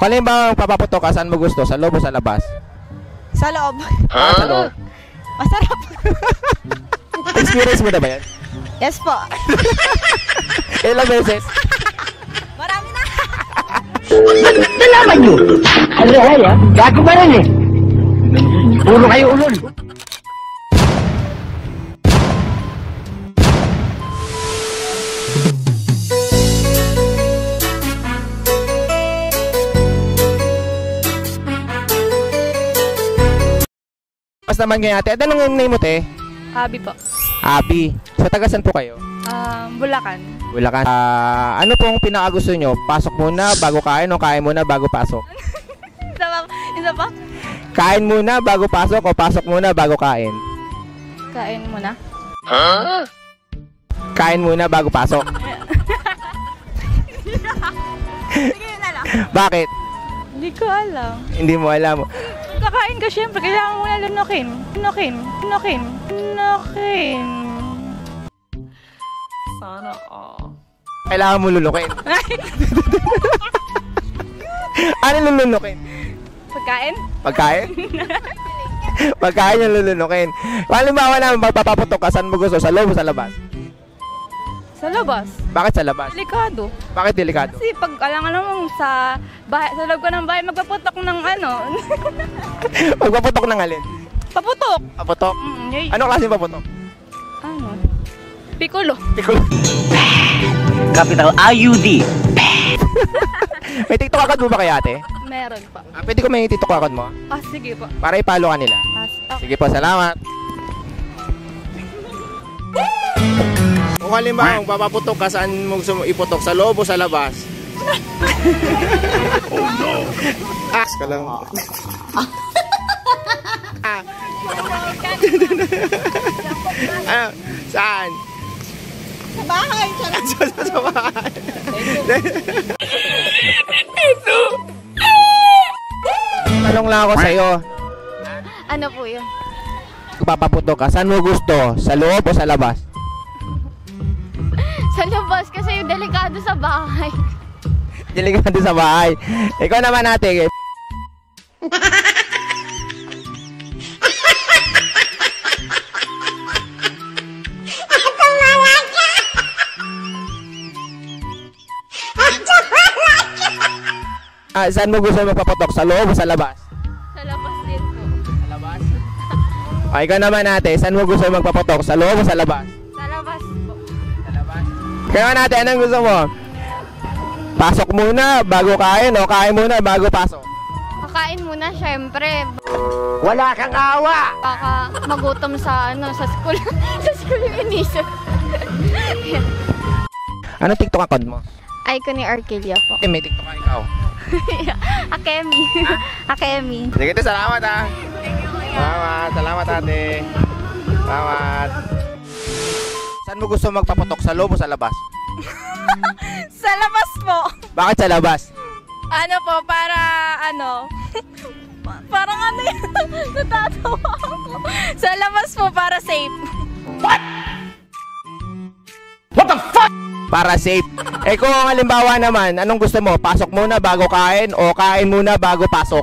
Kung alin ba ang papaputok ka, saan mo gusto? Sa loob o sa labas? Sa loob. Sa loob. Masarap. Experience mo na ba yan? Yes po. Ilang beses? Marami na. Nalaman nyo! Ano kaya? Gago ba rin eh? Puro kayo ulol. Mas naman ngayon ate. Anong name mo te? Abi po. Abi. So tagasan po kayo? Bulacan. Bulacan. Ano pong pinakagusto nyo? Pasok muna bago kain o kain muna bago pasok? Isa pa? Kain muna bago pasok o pasok muna bago kain? Kain muna. Kain muna bago pasok. Sige na lang. Bakit? Hindi ko alam. Hindi mo alam. Kakain ka syempre, kailangan mo na lunukin. Sana Kailangan mo lulukin. Ano lulunukin? Pagkain? Pagkain? Pagkain yung lulunukin. Halimbawa na magpapaputok ka, saan mo gusto? Sa loob o sa labas? Sa labas. Bakit sa labas? Delikado. Bakit delikado? Kasi pag alam mo sa bahay, sa loob ka ng bahay, magpaputok ng ano. Magpaputok ng alin? Paputok. Paputok? Anong klase paputok? Ano? Piccolo. Piccolo. Capital IUD. May TikTok account mo ba kaya ate? Meron pa. Pwede ko may TikTok account mo? Sige po. Para i-follow ka nila. Sige po, salamat. Kung halimbawa, kung papaputok ka, saan mo gusto mo iputok? Sa loob o sa labas? Oh no! Ka lang. Saan? Sa bahay. Sa bahay. Tanong lang ako sa'yo. Ano po yun? Kung papaputok ka, saan mo gusto? Sa loob o sa labas? Sa labas kasi yung delikado sa bahay. Delikado sa bahay. Ikaw naman ate. Saan mo gusto magpaputok? Sa loob o sa labas? Sa labas din po. Sa labas? Ikaw naman ate. Saan mo gusto magpaputok? Sa loob o sa labas? Sa labas po. Sa labas? Kaya natin, anong gusto mo? Pasok muna bago kain o kain muna bago pasok? Kakain muna syempre. Wala kang awa! Baka magutom sa sa school. Sa school yung inisip. Anong TikTok account mo? Icon ni Arkelia po. May TikTok ka ikaw. Akemi. Akemi. Sige, salamat ha. Salamat ate. Salamat. Saan mo gusto magpaputok? Sa loob o sa labas? Sa labas po. Bakit sa labas? Ano po, para ano? Parang ano yan? Natatawa ako. Sa labas po, para safe. What the fuck? Para safe. Kung halimbawa naman, anong gusto mo? Pasok muna bago kain o kain muna bago pasok?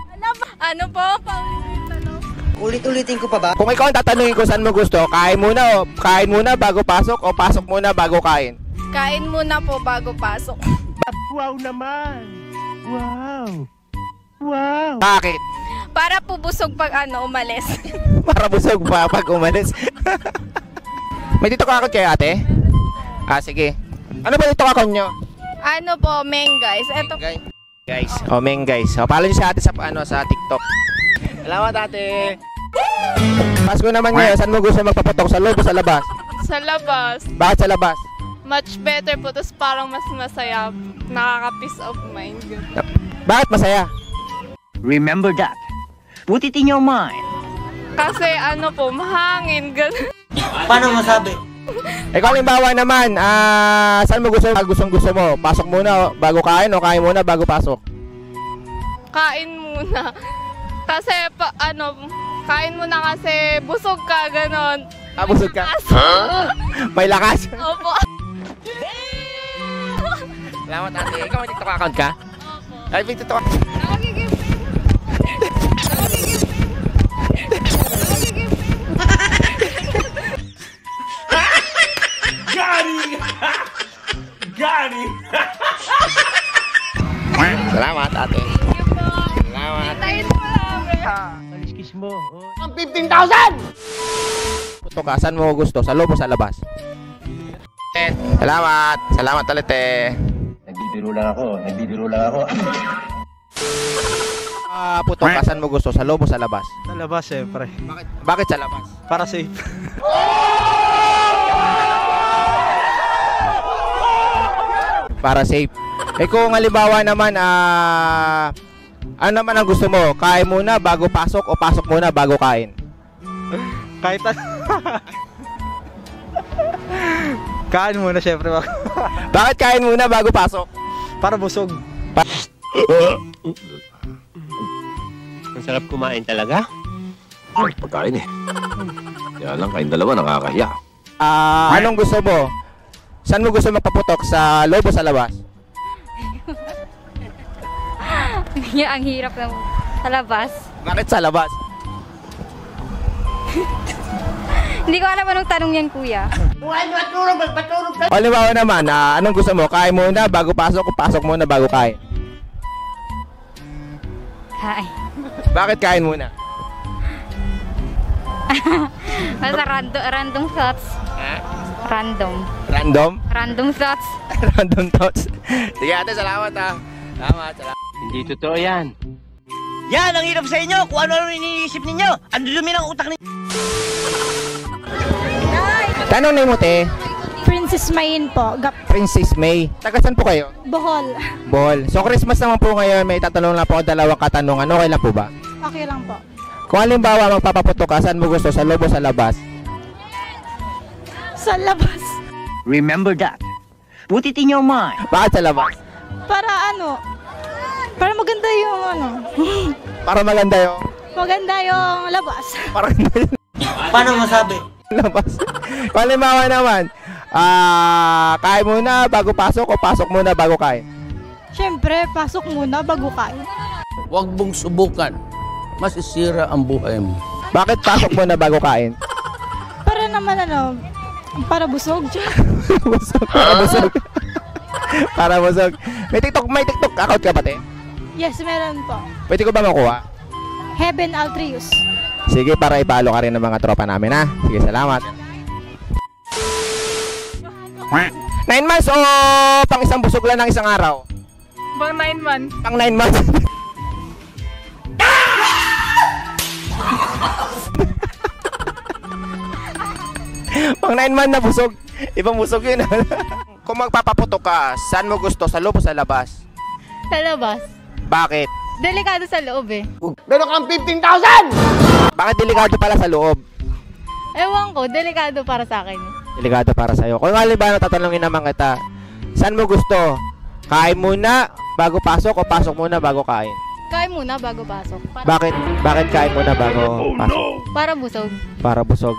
Ano po? Paulit-ulit. Ulit-ulitin ko pa ba? Kung ikaw ang tatanungin ko saan mo gusto, kain muna bago pasok o pasok muna bago kain? Kain muna po bago pasok. Wow naman! Wow! Wow! Bakit? Para po busog pag umalis. Para busog pa pag umalis. May dito kakot kayo ate? Sige. Ano ba dito kakot nyo? Ano po, Meng guys. Eto. Guys. Meng guys. Follow nyo sa ate sa TikTok. Salamat ate. Pasko naman ngayon, saan mo gusto magpaputok? Sa loob o sa labas? Sa labas. Bakit sa labas? Much better po. Tapos parang mas masaya. Nakaka-peace of mind. Bakit masaya? Remember that. Put it in your mind. Kasi ano po, mahangin. Ganun. Paano masabi? Ikaw halimbawa naman, saan mo gusto mo? Pasok muna bago kain o kain muna bago pasok? Kain muna. Kasi kain muna kasi busog ka, ganon. Busog ka? May lakas? Opo. Salamat ate. Ikaw may TikTok account ka? Opo. Ay, pito ka. Salamat, ate. Salamat. Tayo po namin. Kiss mo. Ang 15,000! Puto ka, saan mo gusto? Sa loob o sa labas? Salamat. Salamat ulit eh. Nagbibiro lang ako. Puto ka, saan mo gusto? Sa loob o sa labas? Sa labas, siyempre. Bakit sa labas? Para safe. Para safe. Eh kung halimbawa naman, ano naman ang gusto mo? Kain muna bago pasok o pasok muna bago kain? Kahit ano. Kain muna, siyempre. Bakit kain muna bago pasok? Para busog. Ang sarap kumain talaga. Pagkain eh. Kaya lang kayong dalawa nakakahiya. Anong gusto mo? Saan mo gusto magpaputok? Sa loob o sa labas? Ang hirap ng sa labas. Bakit sa labas? Hindi ko alam anong tanong yan, kuya. O halimbawa naman, anong gusto mo? Kain muna bago pasok o pasok muna bago kain? Hi. Bakit kain muna? Basta random thoughts. Random. Random? Random thoughts. Random thoughts. Sige ate, salamat ha. Salamat. Hindi totoo yan. Yan, ang hirap sa inyo. Kung ano-ano iniisip ninyo. Ang dumi ng utak ninyo. Tanong na mo te, Princess Mayin po, Princess May. Taga saan po kayo? Bohol. Bohol. So Christmas naman po ngayon, may tatanong lang po ako dalawang katanungan. Okay lang po ba? Okay lang po. Kung halimbawa magpapaputok ka, saan mo gusto? Sa loob o sa labas? Sa labas. Remember that. Put it in your mind. Bakit sa labas? Para ano? Para maganda yung ano. Para maganda yung... Maganda yung labas. Para maganda Paano masabi? yung labas. Kung halimbawa naman, kain muna bago pasok o pasok muna bago kain? Siyempre, pasok muna bago kain. Huwag mong subukan. Masisira ang buhay mo. Bakit pasok muna bago kain? Para naman ano, para busog. Busog. Para busog. Para busog. May TikTok account ka ba te? Yes, meron po. Pwede ko ba makuha? Heaven Altrius. Sige, para ipalo ka rin ng mga tropa namin ha. Sige, salamat. 9 months o pang isang busog lang ng isang araw? Bang 9 months. Pang 9 months. Pang 9 months na busog. Ibang busog yun. Kung magpapaputok ka, saan mo gusto? Sa loob o sa labas? Sa labas. Bakit? Delikado sa loob eh. Meron kang 15,000! Bakit delikado pala sa loob? Ewan ko, delikado para sa akin. Delikado para sa'yo. Kung halimbawa tatanungin naman kita, saan mo gusto? Kain muna bago pasok o pasok muna bago kain? Kain muna bago pasok. Bakit? Bakit kain muna bago pasok? Para busog. Para busog.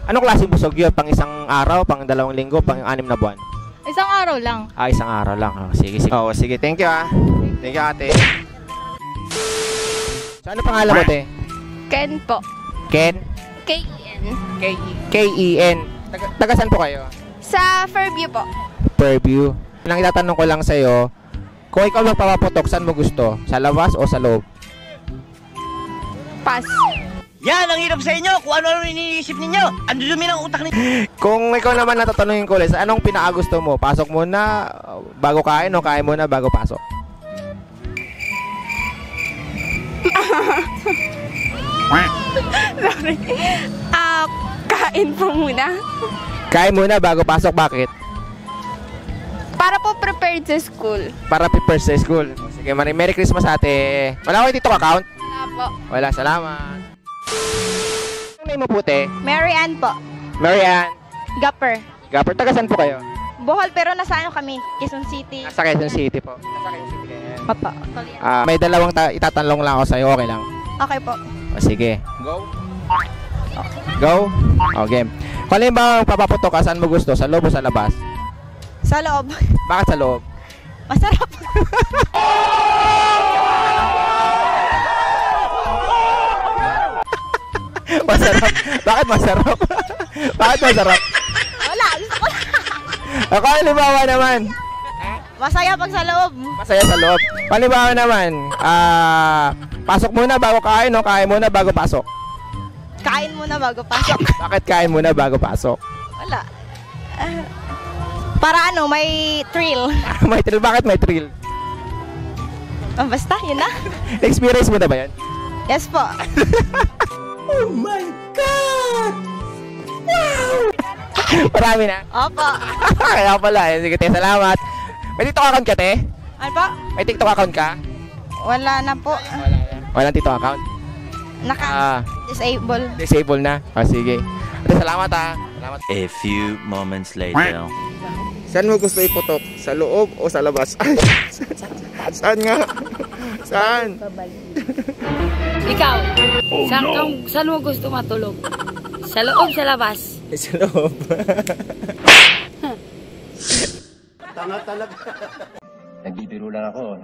Anong klaseng busog yun? Pang isang araw, pang 2 linggo, pang 6 na buwan? Isang araw lang. Isang araw lang. Oh, sige, sige. Oh, sige. Thank you ah. Thank you ate. So, ano pangalan mo te? Ken po. Ken? K-E-N. K-E-N. Taga saan po kayo? Sa Fairview po. Fairview. Lang itatanong ko lang sa'yo, kung ikaw magpapaputok, saan mo gusto? Sa labas o sa loob? Pass. Yan, ang hirap sa inyo. Kung ano-ano iniisip ninyo. Ang dumi ng utak ninyo. Kung ikaw naman natatanungin ko ulit, anong pinakagusto mo? Pasok muna bago kain o kain muna bago pasok? Sorry. Kain po muna. Kain muna bago pasok, bakit? Para po prepared sa school. Para prepare sa school. Sige, Merry Christmas ate. Wala ko dito account? Wala po. Wala, salamat. Anong name mo po te? Mary Ann po. Mary Ann. Gapper. Gapper, taga saan po kayo? Bohol pero nasa ano kami? Quezon City. Nasa Quezon City po. Nasa Quezon City kayo. Papa. May dalawang itatanong lang ako sa'yo, okay lang? Okay po. O, sige. Go. Go. O, game. Kung halimbawa papaputok ka, saan mo gusto? Sa loob o sa labas? Sa loob. Bakit sa loob? Masarap. masarap? Bakit masarap? Bakit masarap? Wala, gusto ko lang. Ako, halimbawa naman. Masaya pag sa loob. Masaya sa loob. Halimbawa naman, pasok muna bago kain, o kain muna bago pasok? Kain muna bago pasok. Bakit kain muna bago pasok? Wala. Para ano, may thrill. May thrill. Bakit may thrill? Basta, yun na. Experience mo na ba yan? Yes po. Marami na. Opo. Kaya pala eh. Sige, te, salamat. May TikTok account ka, te? Ano po? May TikTok account ka? Wala na po. Walang TikTok account? Naka-disable. Disable na? O, sige. Te, salamat ha. Salamat. A few moments later. Saan mo gusto iputok? Sa loob o sa labas? Saan nga? Saan? Ikaw, saan mo gusto matulog? Sa loob, sa labas? Sa loob. Nagbibiro lang ako.